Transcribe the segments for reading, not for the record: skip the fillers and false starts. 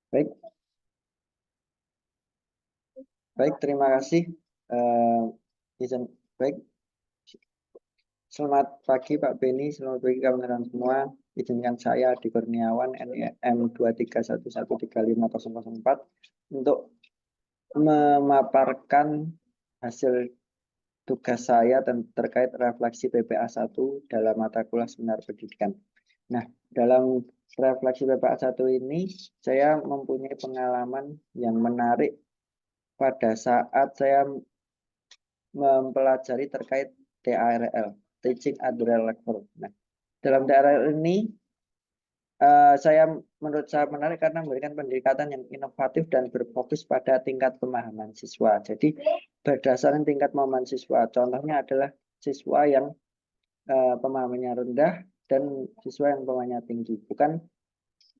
Baik, baik, terima kasih. Baik, selamat pagi Pak Beni, selamat pagi kawan-kawan semua. Izinkan saya Adi Kurniawan, NIM 231135004 untuk memaparkan hasil tugas saya terkait refleksi PPA 1 dalam mata kuliah seminar pendidikan. Nah, dalam refleksi PPA 1 ini saya mempunyai pengalaman yang menarik pada saat saya mempelajari terkait TARL, Teaching at Real Level. Nah, dalam TARL ini menurut saya menarik karena memberikan pendekatan yang inovatif dan berfokus pada tingkat pemahaman siswa. Jadi berdasarkan tingkat pemahaman siswa, contohnya adalah siswa yang pemahamannya rendah dan siswa yang pemahamannya tinggi.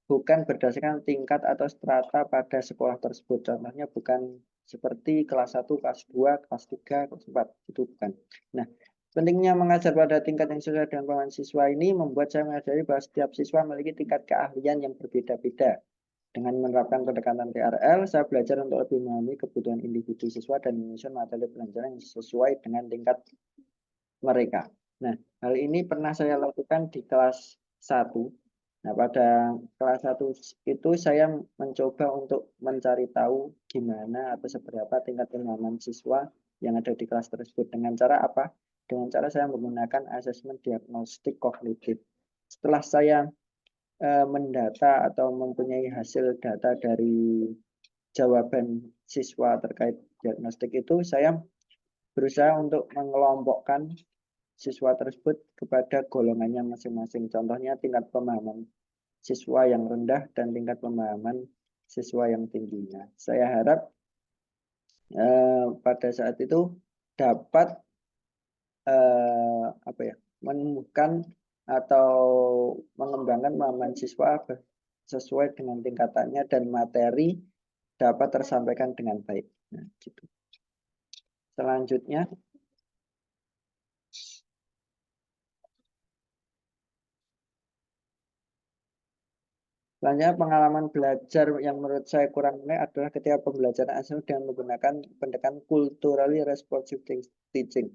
Bukan berdasarkan tingkat atau strata pada sekolah tersebut. Contohnya bukan seperti kelas 1, kelas 2, kelas 3, kelas 4. Itu bukan. Nah, pentingnya mengajar pada tingkat yang sesuai dengan pemahaman siswa ini membuat saya menyadari bahwa setiap siswa memiliki tingkat keahlian yang berbeda-beda. Dengan menerapkan pendekatan TRL, saya belajar untuk lebih memahami kebutuhan individu siswa dan menyusun materi pelajaran yang sesuai dengan tingkat mereka. Nah, hal ini pernah saya lakukan di kelas 1. Nah, pada kelas 1 itu saya mencoba untuk mencari tahu gimana atau seberapa tingkat pemahaman siswa yang ada di kelas tersebut. Dengan cara apa? Dengan cara saya menggunakan asesmen diagnostik kognitif. Setelah saya mendata atau mempunyai hasil data dari jawaban siswa terkait diagnostik itu, saya berusaha untuk mengelompokkan siswa tersebut kepada golongannya masing-masing. Contohnya tingkat pemahaman siswa yang rendah dan tingkat pemahaman siswa yang tingginya. Saya harap pada saat itu dapat menemukan atau mengembangkan pemahaman siswa sesuai dengan tingkatannya dan materi dapat tersampaikan dengan baik. Nah, gitu. Selanjutnya, pengalaman belajar yang menurut saya kurang baik adalah ketika pembelajaran asal dengan menggunakan pendekatan culturally responsive teaching.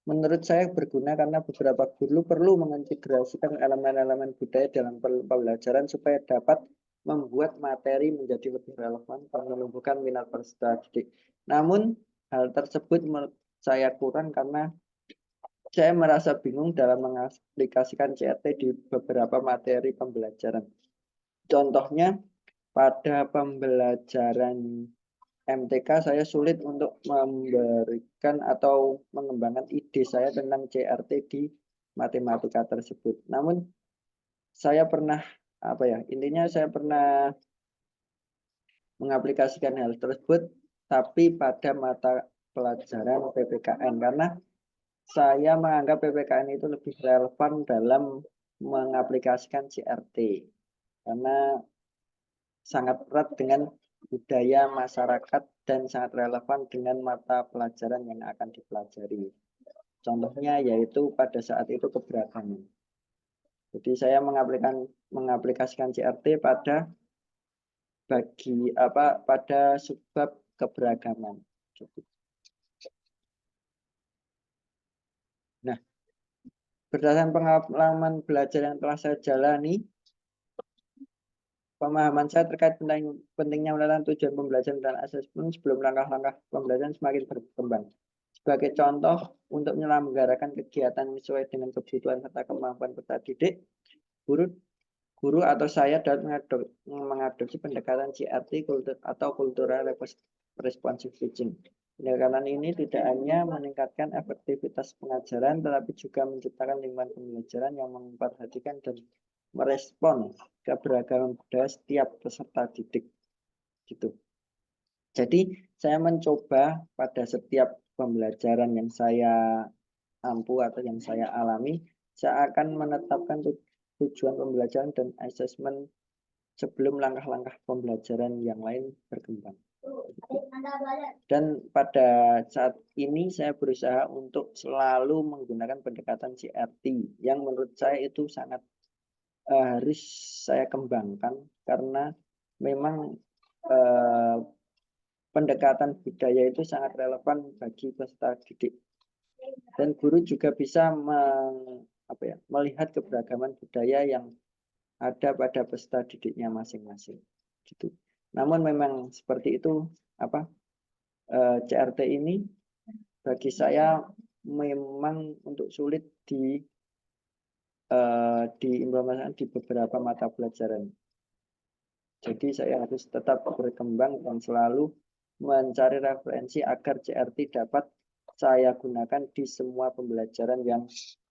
Menurut saya berguna karena beberapa guru perlu mengintegrasikan elemen-elemen budaya dalam pembelajaran supaya dapat membuat materi menjadi lebih relevan dan menumbuhkan minat peserta didik. Namun, hal tersebut menurut saya kurang karena saya merasa bingung dalam mengaplikasikan CRT di beberapa materi pembelajaran. Contohnya, pada pembelajaran MTK saya sulit untuk memberikan atau mengembangkan ide saya tentang CRT di matematika tersebut. Namun saya pernah intinya saya pernah mengaplikasikan hal tersebut tapi pada mata pelajaran PPKN karena saya menganggap PPKN itu lebih relevan dalam mengaplikasikan CRT karena sangat erat dengan budaya masyarakat dan sangat relevan dengan mata pelajaran yang akan dipelajari. Contohnya yaitu pada saat itu keberagaman. Jadi saya mengaplikasikan CRT pada sebab keberagaman. Nah, berdasarkan pengalaman belajar yang telah saya jalani, pemahaman saya terkait pentingnya menentukan tujuan pembelajaran dan asesmen sebelum langkah-langkah pembelajaran semakin berkembang. Sebagai contoh, untuk menyelenggarakan kegiatan sesuai dengan kebutuhan serta kemampuan peserta didik, guru atau saya dapat mengadopsi pendekatan CRT atau Cultural Responsive Teaching. Pendekatan ini tidak hanya meningkatkan efektivitas pengajaran, tetapi juga menciptakan lingkungan pembelajaran yang memperhatikan dan merespon keberagaman budaya setiap peserta didik. Gitu. Jadi saya mencoba pada setiap pembelajaran yang saya ampu atau yang saya alami, saya akan menetapkan tujuan pembelajaran dan asesmen sebelum langkah-langkah pembelajaran yang lain berkembang. Dan pada saat ini saya berusaha untuk selalu menggunakan pendekatan CRT yang menurut saya itu sangat harus saya kembangkan karena memang pendekatan budaya itu sangat relevan bagi peserta didik. Dan guru juga bisa melihat keberagaman budaya yang ada pada peserta didiknya masing-masing. Gitu. Namun memang seperti itu CRT ini bagi saya memang untuk sulit diimplementasikan di beberapa mata pelajaran. Jadi saya harus tetap berkembang dan selalu mencari referensi agar CRT dapat saya gunakan di semua pembelajaran yang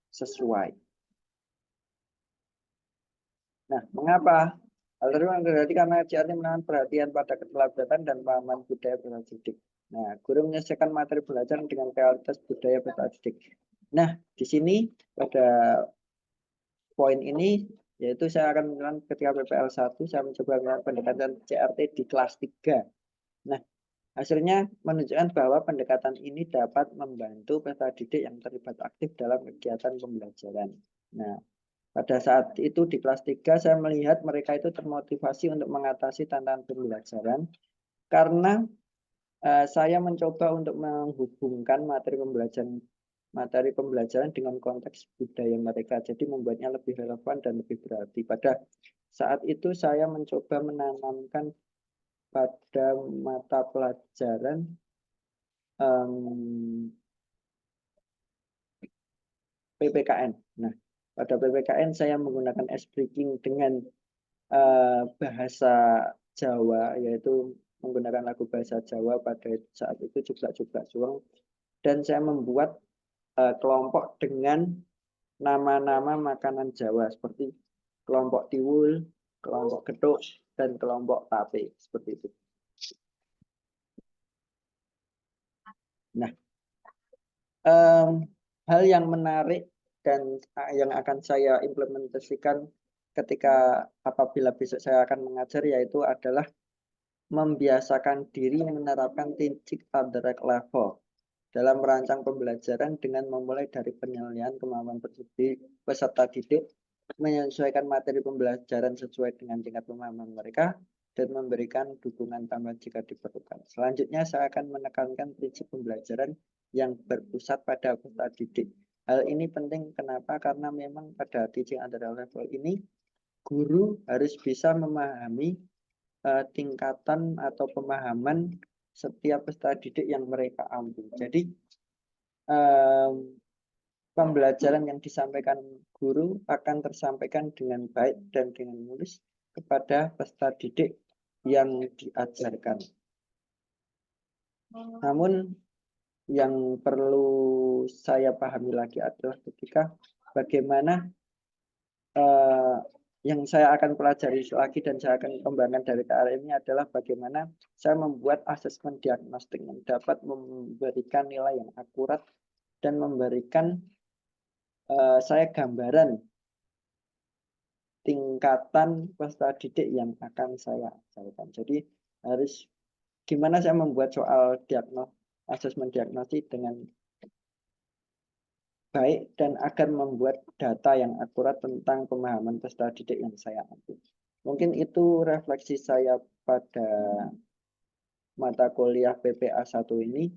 sesuai. Nah, mengapa? Hal tersebut terjadi karena CRT menahan perhatian pada keteladanan dan pemahaman budaya peserta didik. Nah, guru menyelesaikan materi belajar dengan kualitas budaya peserta didik. Nah, di sini pada poin ini yaitu saya akan menggunakan ketika PPL 1 saya mencoba menggunakan pendekatan CRT di kelas 3. Nah, hasilnya menunjukkan bahwa pendekatan ini dapat membantu peserta didik yang terlibat aktif dalam kegiatan pembelajaran. Nah, pada saat itu di kelas 3 saya melihat mereka itu termotivasi untuk mengatasi tantangan pembelajaran karena saya mencoba untuk menghubungkan materi pembelajaran dengan konteks budaya mereka, jadi membuatnya lebih relevan dan lebih berarti. Pada saat itu saya mencoba menanamkan pada mata pelajaran PPKN. Nah, pada PPKN saya menggunakan ice breaking dengan bahasa Jawa, yaitu menggunakan lagu bahasa Jawa pada saat itu Jublak-Jublak Juang, dan saya membuat kelompok dengan nama-nama makanan Jawa seperti kelompok tiwul, kelompok geduk, dan kelompok tape seperti itu. Nah, hal yang menarik dan yang akan saya implementasikan ketika apabila besok saya akan mengajar yaitu adalah membiasakan diri menerapkan teaching at the right level dalam merancang pembelajaran dengan memulai dari penilaian kemampuan peserta didik, menyesuaikan materi pembelajaran sesuai dengan tingkat pemahaman mereka, dan memberikan dukungan tambahan jika diperlukan. Selanjutnya saya akan menekankan prinsip pembelajaran yang berpusat pada peserta didik. Hal ini penting kenapa? Karena memang pada teaching at the right level ini, guru harus bisa memahami tingkatan atau pemahaman setiap peserta didik yang mereka ambil. Jadi pembelajaran yang disampaikan guru akan tersampaikan dengan baik dan dengan mulus kepada peserta didik yang diajarkan. Namun yang perlu saya pahami lagi adalah ketika bagaimana yang saya akan pelajari lagi dan saya akan kembangkan dari KR ini adalah bagaimana saya membuat asesmen diagnostik yang dapat memberikan nilai yang akurat dan memberikan saya gambaran tingkatan peserta didik yang akan saya ajarkan. Jadi harus gimana saya membuat soal asesmen diagnostik dengan baik dan agar membuat data yang akurat tentang pemahaman peserta didik yang saya ambil. Mungkin itu refleksi saya pada mata kuliah PPA 1 ini.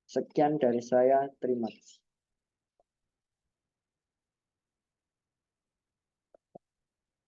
Sekian dari saya, terima kasih.